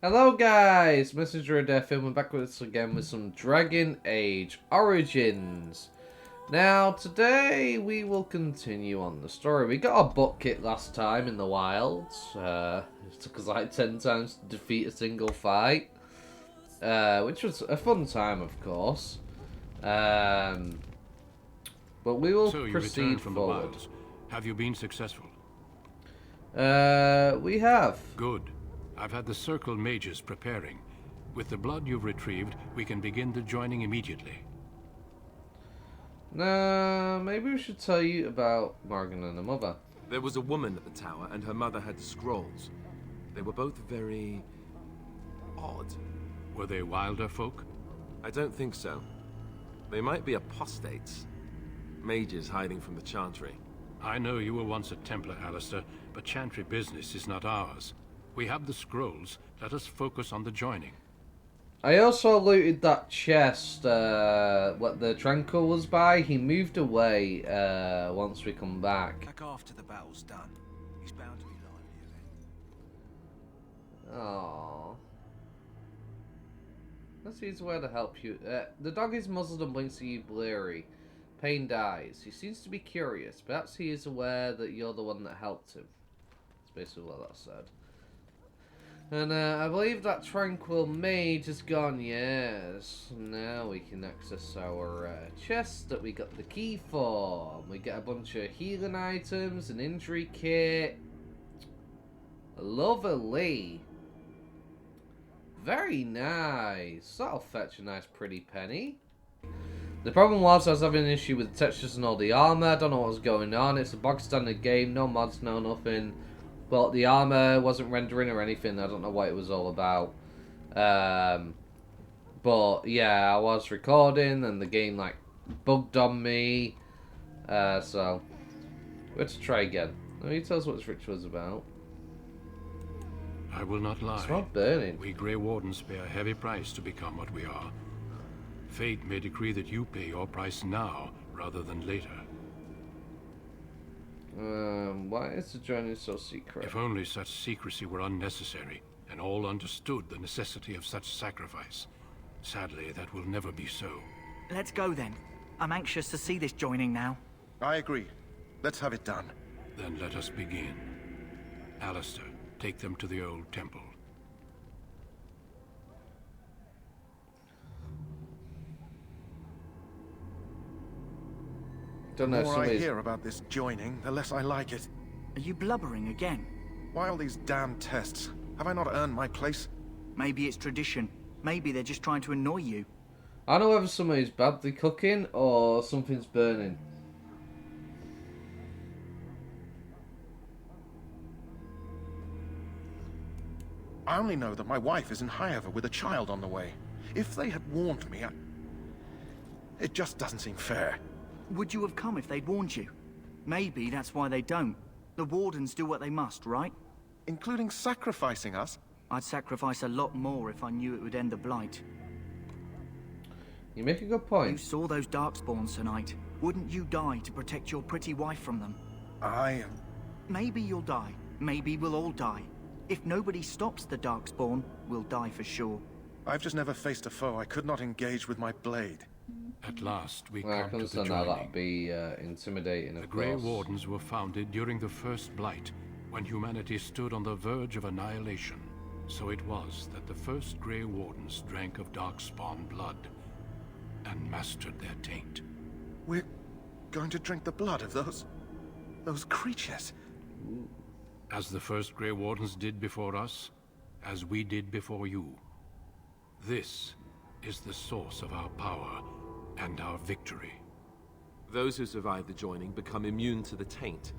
Hello guys, Messenger of Death and we're back with us again with some Dragon Age Origins. Now today we will continue on the story. We got our butt kicked last time in the wilds. It took us like 10 times to defeat a single fight. Which was a fun time of course. But we will So you proceed returned from forward. the wilds. Have you been successful? We have. Good. I've had the Circle mages preparing. With the blood you've retrieved, we can begin the joining immediately. Maybe we should tell you about Morgan and her mother. There was a woman at the tower, and her mother had scrolls. They were both very... odd. Were they wilder folk? I don't think so. They might be apostates. Mages hiding from the Chantry. I know you were once a Templar, Alistair, but Chantry business is not ours. We have the scrolls. Let us focus on the joining. I also looted that chest, what the Tranquil was by. He moved away, once we come back. Back after the battle's done. He's bound to be livelier then. Aww. Let's use a word to help you. The dog is muzzled and blinks at you bleary. Pain dies. He seems to be curious. Perhaps he is aware that you're the one that helped him. That's basically what that said. And I believe that Tranquil Mage is gone, yes. Now we can access our chest that we got the key for. We get a bunch of healing items, an injury kit. Lovely. Very nice. That'll fetch a nice pretty penny. The problem was I was having an issue with the textures and all the armor. I don't know what was going on. It's a bog standard game, no mods, no nothing. But the armor wasn't rendering or anything. I don't know what it was all about. But yeah, I was recording and the game like bugged on me. So we had to try again. Let me tell us what this ritual is about. I will not lie. It's not burning. We Grey Wardens pay a heavy price to become what we are. Fate may decree that you pay your price now, rather than later. Why is the journey so secret? If only such secrecy were unnecessary, and all understood the necessity of such sacrifice. Sadly, that will never be so. Let's go then. I'm anxious to see this joining now. I agree. Let's have it done. Then let us begin. Alistair, take them to the old temple. The more I hear about this joining, the less I like it. Are you blubbering again? Why all these damn tests? Have I not earned my place? Maybe it's tradition. Maybe they're just trying to annoy you. I don't know whether somebody's badly cooking or something's burning. I only know that my wife is in Highever with a child on the way. If they had warned me, it just doesn't seem fair. Would you have come if they'd warned you? Maybe that's why they don't. The Wardens do what they must, right? Including sacrificing us? I'd sacrifice a lot more if I knew it would end the Blight. You make a good You point. saw those Darkspawns tonight. Wouldn't you die to protect your pretty wife from them? Maybe you'll die. Maybe we'll all die. If nobody stops the Darkspawn, we'll die for sure. I've just never faced a foe I could not engage with my blade. At last, we Well, I come can to the understand how joining. that'd be intimidating, The of Grey course. Wardens were founded during the First Blight, when humanity stood on the verge of annihilation. So it was that the first Grey Wardens drank of Darkspawn blood, and mastered their taint. We're going to drink the blood of those creatures. As the first Grey Wardens did before us, as we did before you. This is the source of our power and our victory. Those who survive the joining become immune to the taint.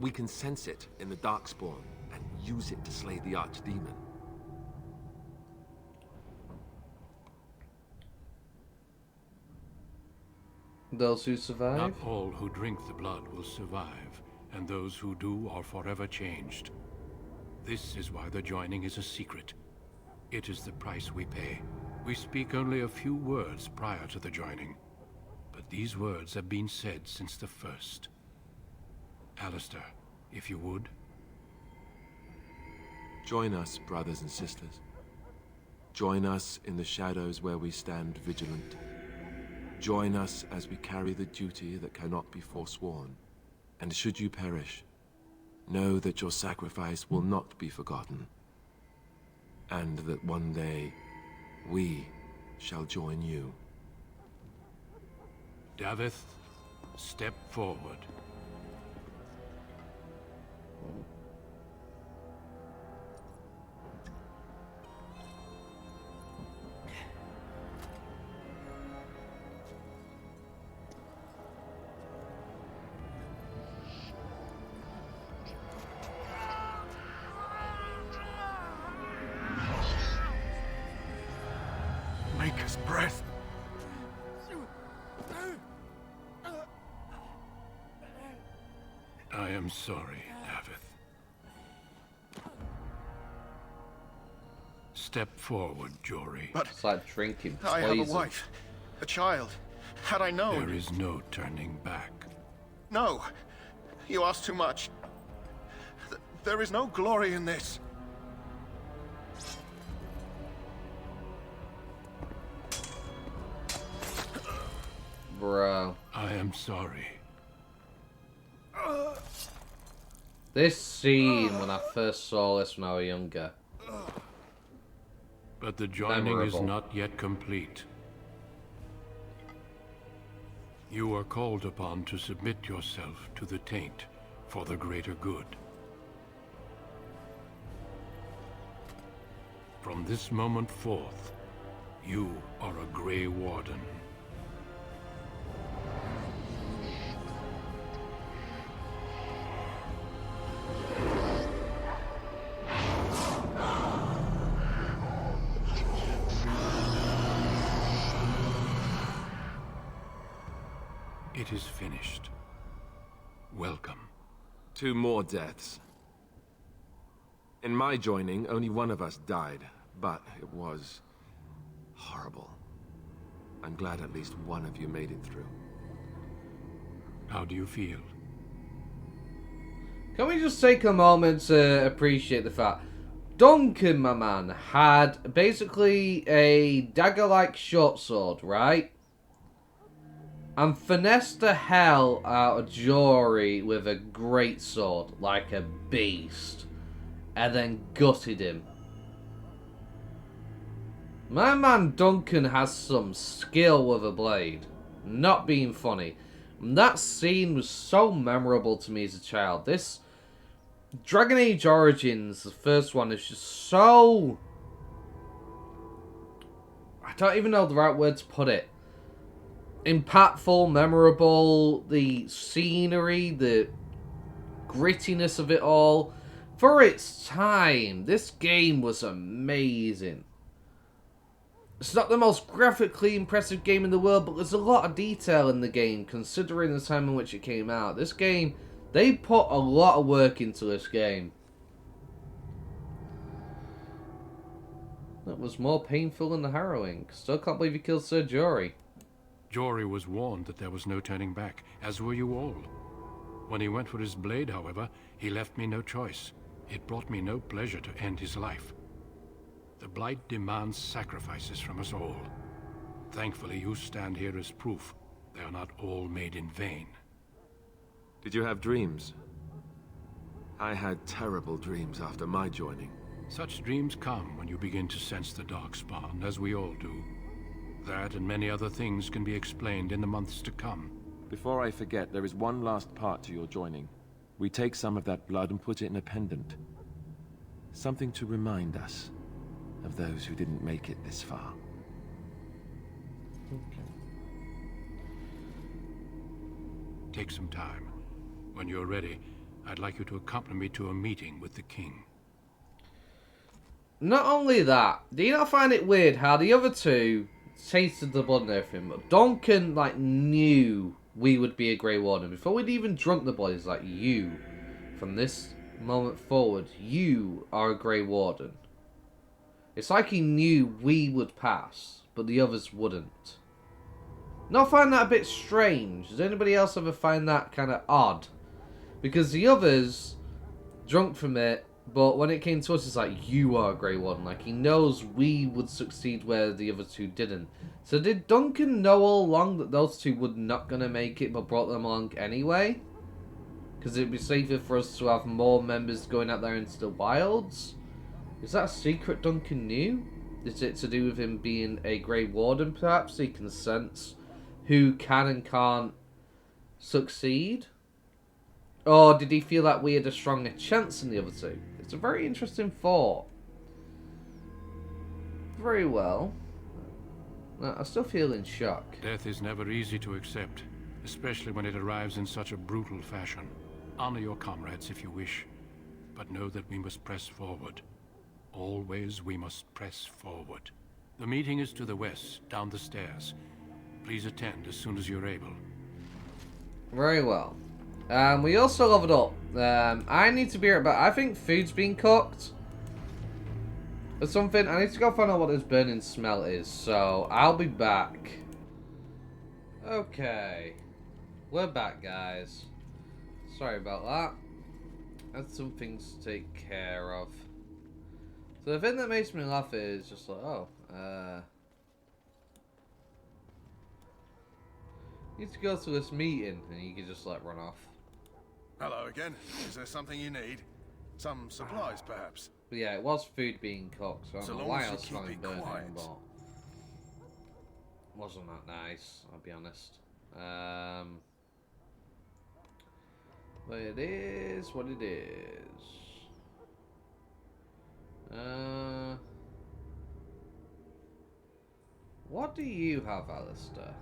We can sense it in the Darkspawn and use it to slay the Archdemon. Those who survive? Not all who drink the blood will survive, and those who do are forever changed. This is why the joining is a secret. It is the price we pay. We speak only a few words prior to the joining, but these words have been said since the first. Alistair, if you would. Join us, brothers and sisters. Join us in the shadows where we stand vigilant. Join us as we carry the duty that cannot be forsworn. And should you perish, know that your sacrifice will not be forgotten. And that one day, we shall join you. Davith, step forward. Maker's breath. I am sorry, Davith. Step forward, Jory. But It's like drinking I poison. have a wife, a child. Had I known... There is no turning back. No, you ask too much. There is no glory in this. Bro. I am sorry. This scene when I first saw this when I was younger. But the joining is Memorable. not yet complete. You are called upon to submit yourself to the taint for the greater good. From this moment forth, you are a Grey Warden. It is finished. Welcome. 2 more deaths. In my joining, only one of us died, but it was horrible. I'm glad at least one of you made it through. How do you feel? Can we just take a moment to appreciate the fact Duncan, my man, had basically a dagger-like short sword, right? And finessed the hell out of Jory with a great sword, like a beast. And then gutted him. My man Duncan has some skill with a blade. Not being funny. And that scene was so memorable to me as a child. This Dragon Age Origins, the first one, is just so... I don't even know the right word to put it. Impactful, memorable, the scenery, the grittiness of it all. For its time, this game was amazing. It's not the most graphically impressive game in the world, but there's a lot of detail in the game, considering the time in which it came out. This game, they put a lot of work into this game. That was more painful than the harrowing. Still can't believe he killed Sir Jory. Jory was warned that there was no turning back, as were you all. When he went for his blade, however, he left me no choice. It brought me no pleasure to end his life. The Blight demands sacrifices from us all. Thankfully, you stand here as proof they are not all made in vain. Did you have dreams? I had terrible dreams after my joining. Such dreams come when you begin to sense the Darkspawn, as we all do. That and many other things can be explained in the months to come. Before I forget, there is one last part to your joining. We take some of that blood and put it in a pendant. Something to remind us of those who didn't make it this far. Take some time. When you're ready, I'd like you to accompany me to a meeting with the king. Not only that, do you not find it weird how the other two tasted the blood and everything, but Duncan, like, knew we would be a Grey Warden. Before we'd even drunk the blood, he's like, you, from this moment forward, you are a Grey Warden. It's like he knew we would pass, but the others wouldn't. Not find that a bit strange? Does anybody else ever find that kind of odd? Because the others, drunk from it, But when it came to us, it's like, you are a Grey Warden. Like, he knows we would succeed where the other two didn't. So did Duncan know all along that those two were not going to make it, but brought them along anyway? Because it'd be safer for us to have more members going out there into the wilds? Is that a secret Duncan knew? Is it to do with him being a Grey Warden, perhaps? He can sense who can and can't succeed? Or did he feel like we had a stronger chance than the other two? It's a very interesting thought. Very well. I still feel in shock. Death is never easy to accept, especially when it arrives in such a brutal fashion. Honor your comrades if you wish, but know that we must press forward. Always we must press forward. The meeting is to the west, down the stairs. Please attend as soon as you're able. Very well. We also leveled up. I need to be right back. I think food's been cooked. Or something. I need to go find out what this burning smell is. So, I'll be back. Okay. We're back, guys. Sorry about that. Had some things to take care of. So the thing that makes me laugh is just like, oh, need to go to this meeting, and you can just like run off. Hello again. Is there something you need? Some supplies, perhaps? But yeah, it was food being cooked, so I don't know why I was smelling burning, quiet. but wasn't that nice, I'll be honest. But it is what it is. What do you have, Alistair?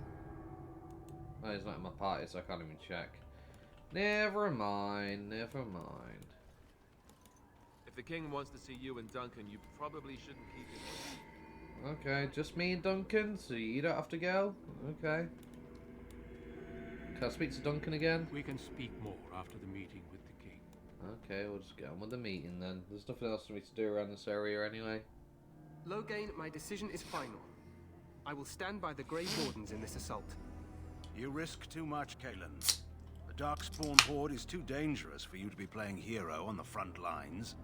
Oh, he's not in my party, so I can't even check. Never mind, never mind. If the king wants to see you and Duncan, you probably shouldn't keep him. Okay, just me and Duncan, so you don't have to go? Okay. Can I speak to Duncan again? We can speak more after the meeting with the king. Okay, we'll just get on with the meeting then. There's nothing else for me to do around this area anyway. Logain, my decision is final. I will stand by the Grey Wardens in this assault. You risk too much, Kalen. The Darkspawn Horde is too dangerous for you to be playing hero on the front lines.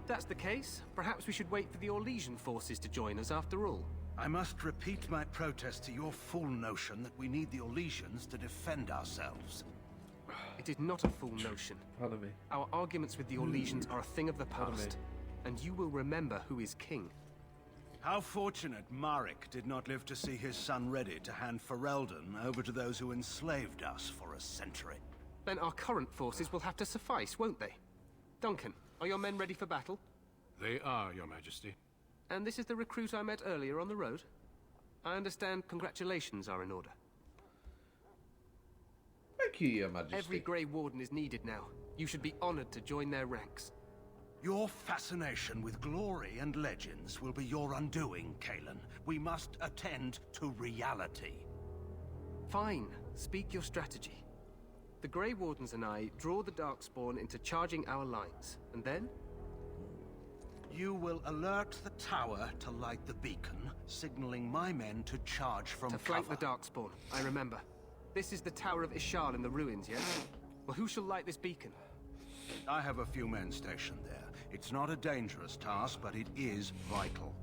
If that's the case, perhaps we should wait for the Orlesian forces to join us after all. I must repeat my protest to your fool notion that we need the Orlesians to defend ourselves. It is not a fool notion. Pardon me. Our arguments with the Orlesians are a thing of the past, and you will remember who is king. How fortunate Marek did not live to see his son ready to hand Ferelden over to those who enslaved us for a century. Then our current forces will have to suffice, won't they? Duncan, are your men ready for battle? They are, Your Majesty. And this is the recruit I met earlier on the road? I understand congratulations are in order. Thank you, Your Majesty. Every Grey Warden is needed now. You should be honored to join their ranks. Your fascination with glory and legends will be your undoing, Kalen. We must attend to reality. Fine. Speak your strategy. The Grey Wardens and I draw the Darkspawn into charging our lines, and then? You will alert the tower to light the beacon, signaling my men to charge from cover. To flank the Darkspawn, I remember. This is the Tower of Ishal in the ruins, yes? Well, who shall light this beacon? I have a few men stationed there. It's not a dangerous task, but it is vital.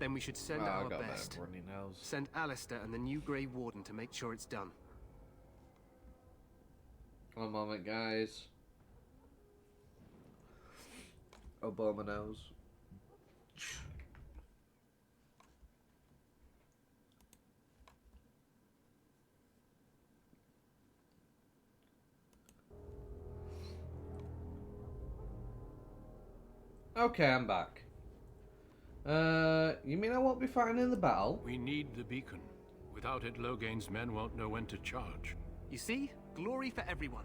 Then we should send our best. Send Alistair and the new Grey Warden to make sure it's done. One moment, guys. Obama knows. Okay, I'm back. You mean I won't be fighting in the battle? We need the beacon. Without it, Logain's men won't know when to charge. You see? Glory for everyone.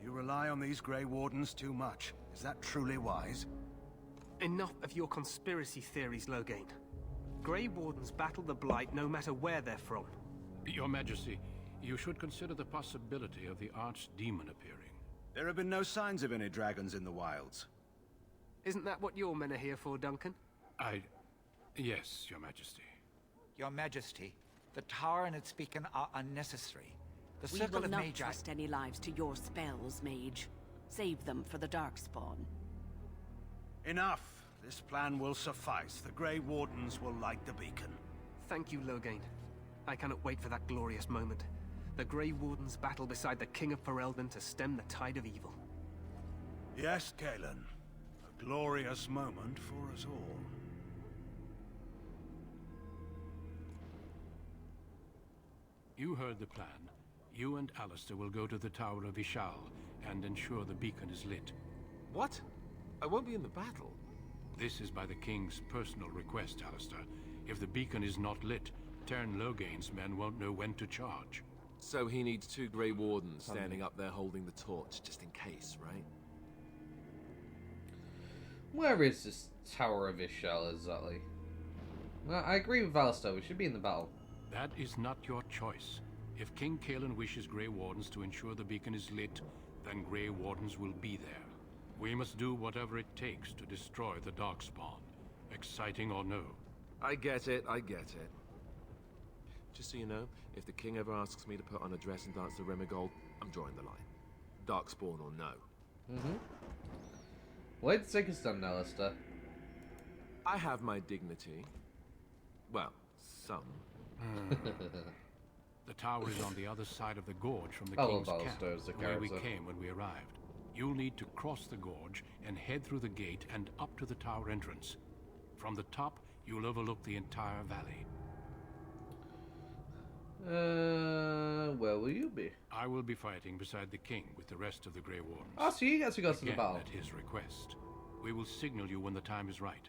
You rely on these Grey Wardens too much. Is that truly wise? Enough of your conspiracy theories, Logain. Grey Wardens battle the Blight no matter where they're from. Your Majesty, you should consider the possibility of the Archdemon appearing. There have been no signs of any dragons in the wilds. Isn't that what your men are here for, Duncan? Yes, Your Majesty. Your Majesty, the tower and its beacon are unnecessary. The We circle will of not Magi... trust any lives to your spells, mage. Save them for the Darkspawn. Enough. This plan will suffice. The Grey Wardens will light the beacon. Thank you, Logain. I cannot wait for that glorious moment. The Grey Wardens battle beside the King of Ferelden to stem the tide of evil. Yes, Galen. A glorious moment for us all. You heard the plan. You and Alistair will go to the Tower of Ishal and ensure the beacon is lit. What? I won't be in the battle. This is by the King's personal request, Alistair. If the beacon is not lit, Tern Logain's men won't know when to charge. So he needs 2 Grey Wardens standing up there holding the torch, just in case, right? Where is this Tower of Ishal exactly? Well, I agree with Alistair, we should be in the battle. That is not your choice. If King Cailan wishes Grey Wardens to ensure the beacon is lit, then Grey Wardens will be there. We must do whatever it takes to destroy the Darkspawn, exciting or no. I get it, I get it. Just so you know, if the king ever asks me to put on a dress and dance to Remigold, I'm drawing the line. Darkspawn or no. Way to take a stand, Alistair. I have my dignity. Well, some. The tower is on the other side of the gorge from the I King's love camp, Alistair as the where we character. came when we arrived. You'll need to cross the gorge and head through the gate and up to the tower entrance. From the top, you'll overlook the entire valley. Where will you be? I will be fighting beside the king with the rest of the Grey Wardens. Oh, so you get to go to the Again, battle. at his request. We will signal you when the time is right.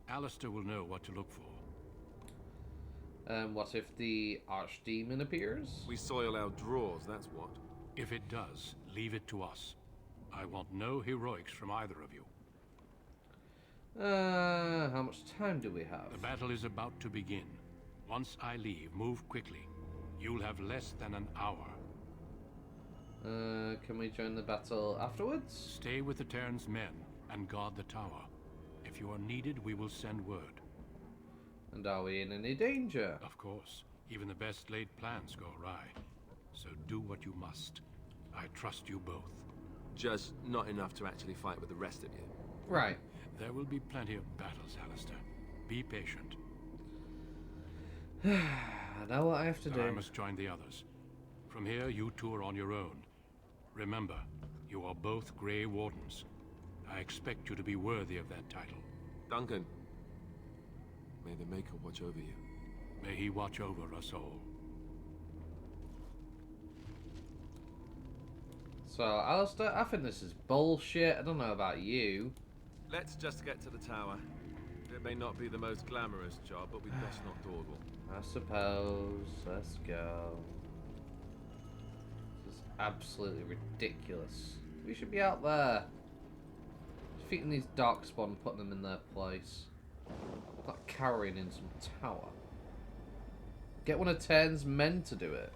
Alistair will know what to look for. What if the Archdemon appears? We soil our drawers, that's what. If it does, leave it to us. I want no heroics from either of you. How much time do we have? The battle is about to begin. Once I leave, move quickly. You'll have less than an hour. Can we join the battle afterwards? Stay with the Terran's men and guard the tower. If you are needed, we will send word. And are we in any danger? Of course, even the best laid plans go awry. So do what you must. I trust you both. Just not enough to actually fight with the rest of you. Right. There will be plenty of battles, Alistair. Be patient. I know what I have to do. I must join the others. From here, you two are on your own. Remember, you are both Grey Wardens. I expect you to be worthy of that title. Duncan, may the Maker watch over you. May he watch over us all. So, Alistair, I think this is bullshit. I don't know about you. Let's just get to the tower. It may not be the most glamorous job, but we'd best not dawdle. I suppose. Let's go. This is absolutely ridiculous. We should be out there. Defeating these Darkspawn, putting them in their place. Not carrying in some tower. Get one of Tern's men to do it.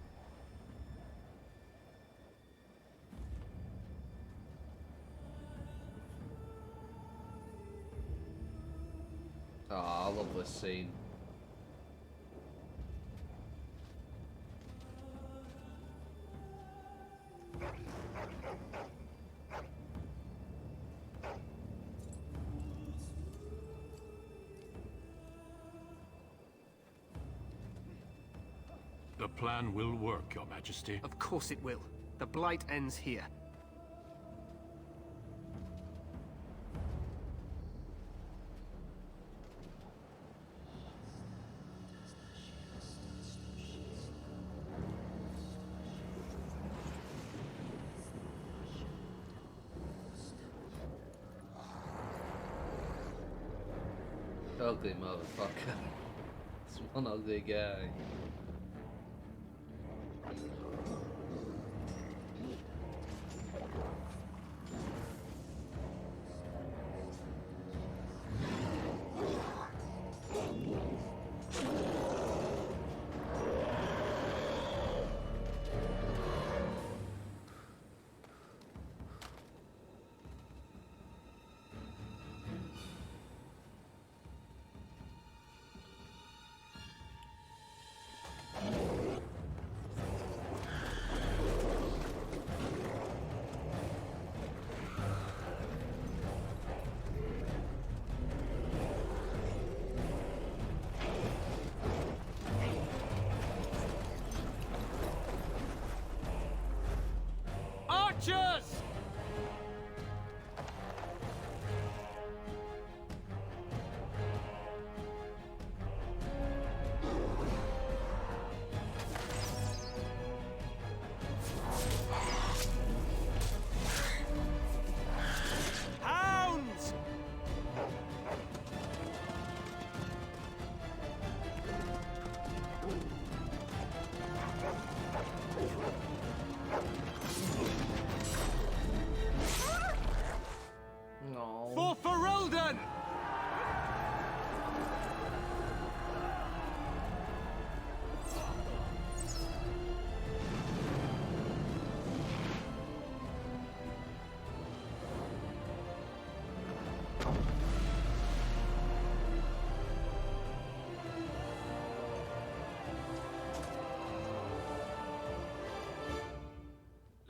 Oh, I love this scene. The plan will work, Your Majesty. Of course it will. The Blight ends here. Ugly motherfucker. It's one ugly guy.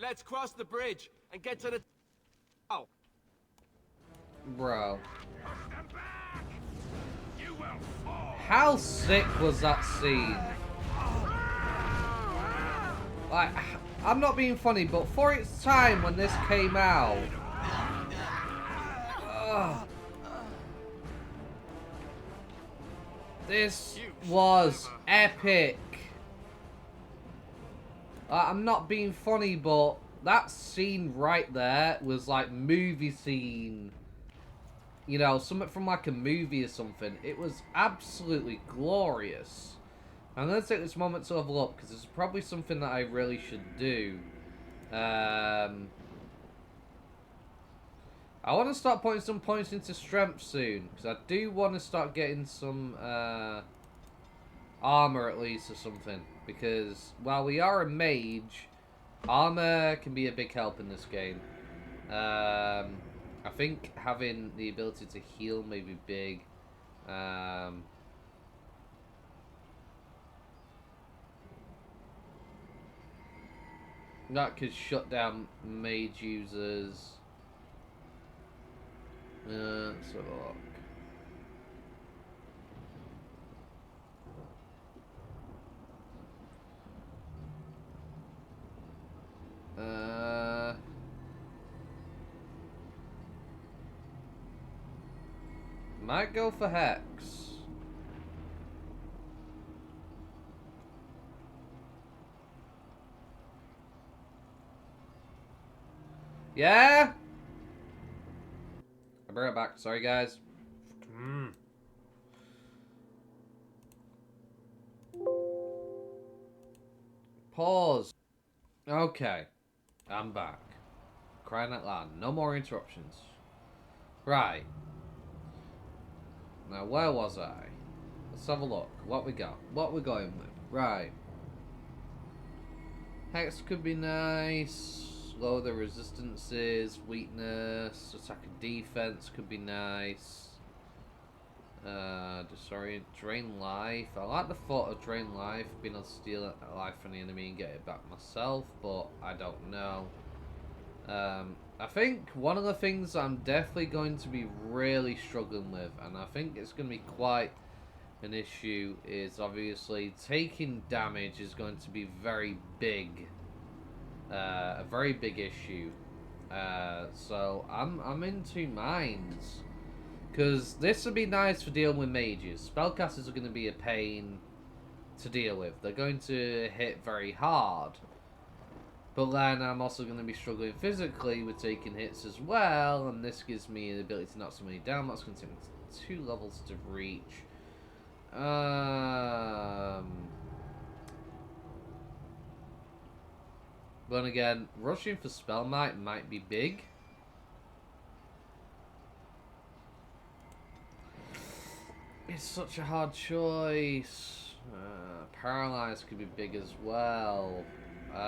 Let's cross the bridge and get to the... Oh. Bro. How sick was that scene? Like, I'm not being funny, but for its time when this came out... this was epic. I'm not being funny, but that scene right there was like movie scene. You know, something from like a movie or something. It was absolutely glorious. I'm going to take this moment to have a look, because it's probably something that I really should do. I want to start putting some points into strength soon, because I do want to start getting some armor at least or something. Because while we are a mage, armor can be a big help in this game. I think having the ability to heal may be big. That could shut down mage users. Let's have a look. Might go for Hex. Yeah? I'll bring it back. Sorry, guys. Pause. Okay. I'm back. Crying out loud. No more interruptions. Right. Now, where was I? Let's have a look. What we got? What we're going with. Right. Hex could be nice. Lower the resistances. Weakness. Attack and defense could be nice. Disorient. Drain life. I like the thought of drain life. Being able to steal a life from the enemy and get it back myself. But I don't know. I think one of the things I'm definitely going to be really struggling with, and I think it's going to be quite an issue, is obviously taking damage is going to be very big. A very big issue. So I'm in two minds. Because this would be nice for dealing with mages. Spellcasters are going to be a pain to deal with. They're going to hit very hard. But then I'm also going to be struggling physically with taking hits as well. And this gives me the ability to knock somebody down. That's going to take me 2 levels to reach. But again, rushing for Spell might be big. It's such a hard choice. Paralyzed could be big as well. If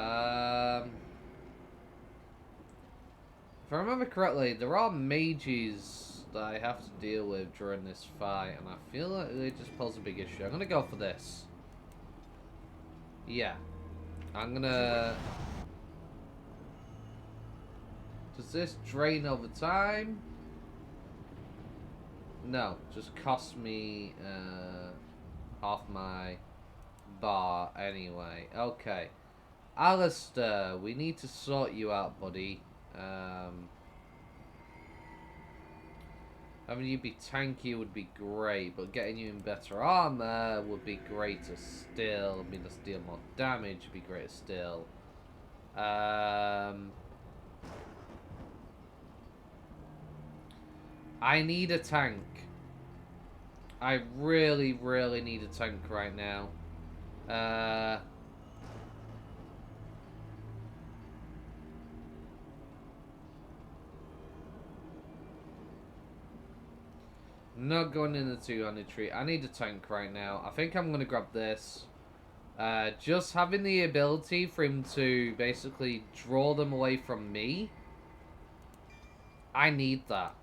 I remember correctly, there are mages that I have to deal with during this fight, and I feel like they just pose a big issue. I'm gonna go for this. Yeah. I'm gonna... Does this drain over time? No, just cost me half my bar anyway. Okay. Alistair, we need to sort you out, buddy. Having you be tanky would be great, but getting you in better armor would be greater still. I mean, to deal more damage would be greater still. I need a tank. I really, really need a tank right now. Not going in the two-handed tree. I need a tank right now. I think I'm going to grab this. Just having the ability for him to basically draw them away from me. I need that.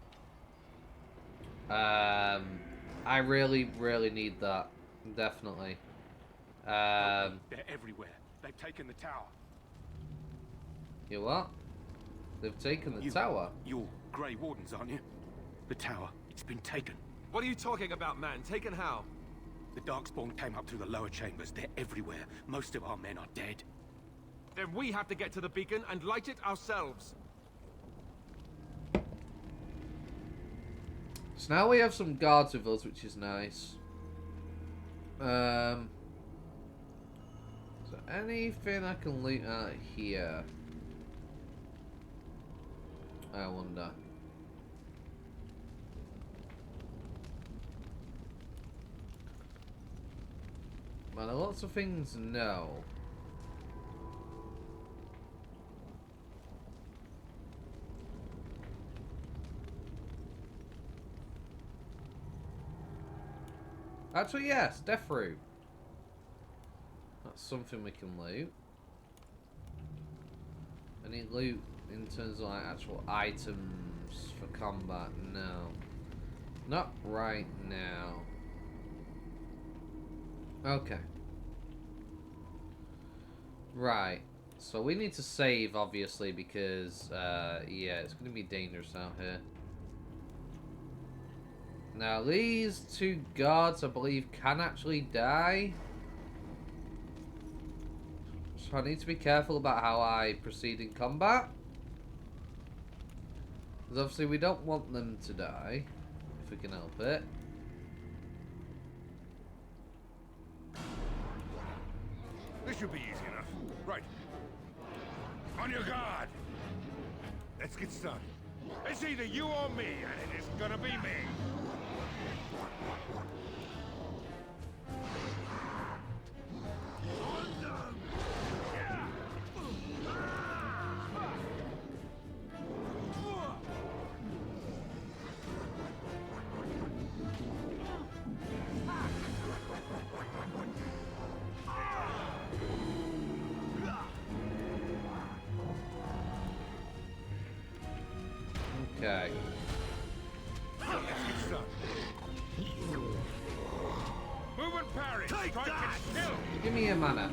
I really, really need that. Definitely. They're everywhere. They've taken the tower. You what? They've taken the tower. You're Grey Wardens, aren't you? The tower, it's been taken. What are you talking about, man? Taken how? The Darkspawn came up through the lower chambers. They're everywhere. Most of our men are dead. Then we have to get to the beacon and light it ourselves. So now we have some guards with us, which is nice. Is there anything I can loot out here? I wonder. Man, there are lots of things no. Actually, yes, death root. That's something we can loot. Any loot in terms of like actual items for combat? No. Not right now. Okay. Right. So we need to save, obviously, because, yeah, it's going to be dangerous out here. Now, these two guards, I believe, can actually die. So I need to be careful about how I proceed in combat. Because obviously we don't want them to die, if we can help it. This should be easy enough. Right. On your guard. Let's get started. It's either you or me, and it isn't gonna be me. Okay. Let's get started. Move and parry. Strike and kill. Give me your mana.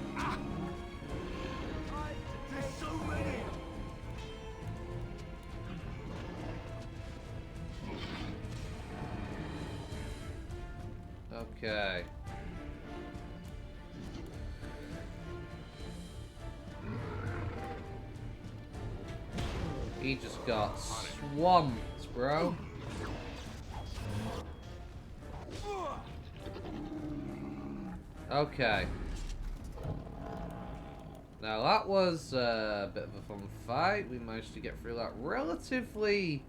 There's so many. Okay. He just got swamped, bro. Okay. Now that was a bit of a fun fight. We managed to get through that relatively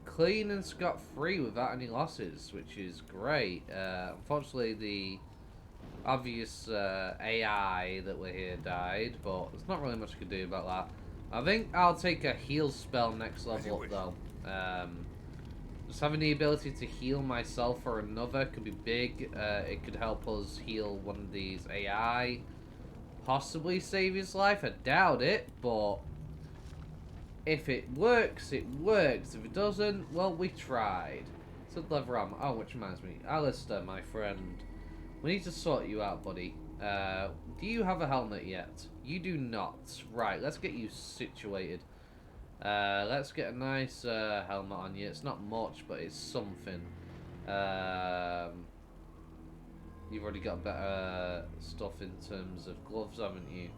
clean and scot-free without any losses, which is great. Unfortunately, the obvious AI that were here died, but there's not really much I can do about that. I think I'll take a heal spell next level up, though. Just having the ability to heal myself or another could be big. It could help us heal one of these AI. Possibly save his life. I doubt it, but if it works, it works. If it doesn't, well, we tried. So lever armor. Oh, which reminds me. Alistair, my friend. We need to sort you out, buddy. Do you have a helmet yet? You do not. Right, let's get you situated. Let's get a nice helmet on you. It's not much, but it's something. You've already got better stuff in terms of gloves, haven't you?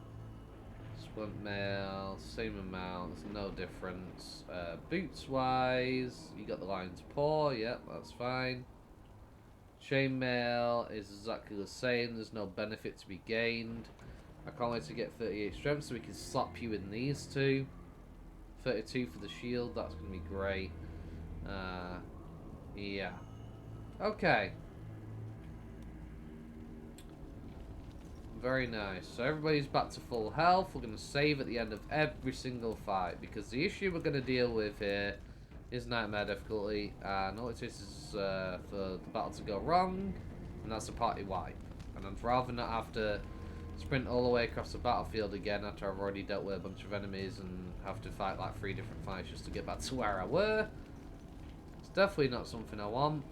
Splint mail, same amount, there's no difference. Boots-wise, you got the lion's paw, yep, that's fine. Chainmail is exactly the same, there's no benefit to be gained. I can't wait to get 38 strength so we can slap you in these two. 32 for the shield, that's going to be great. Yeah. Okay. Very nice. So everybody's back to full health. We're going to save at the end of every single fight, because the issue we're going to deal with here is nightmare difficulty, and all it takes is for the battle to go wrong, and that's a party wipe. And I'd rather not have to sprint all the way across the battlefield again after I've already dealt with a bunch of enemies and have to fight like 3 different fights just to get back to where I were. It's definitely not something I want.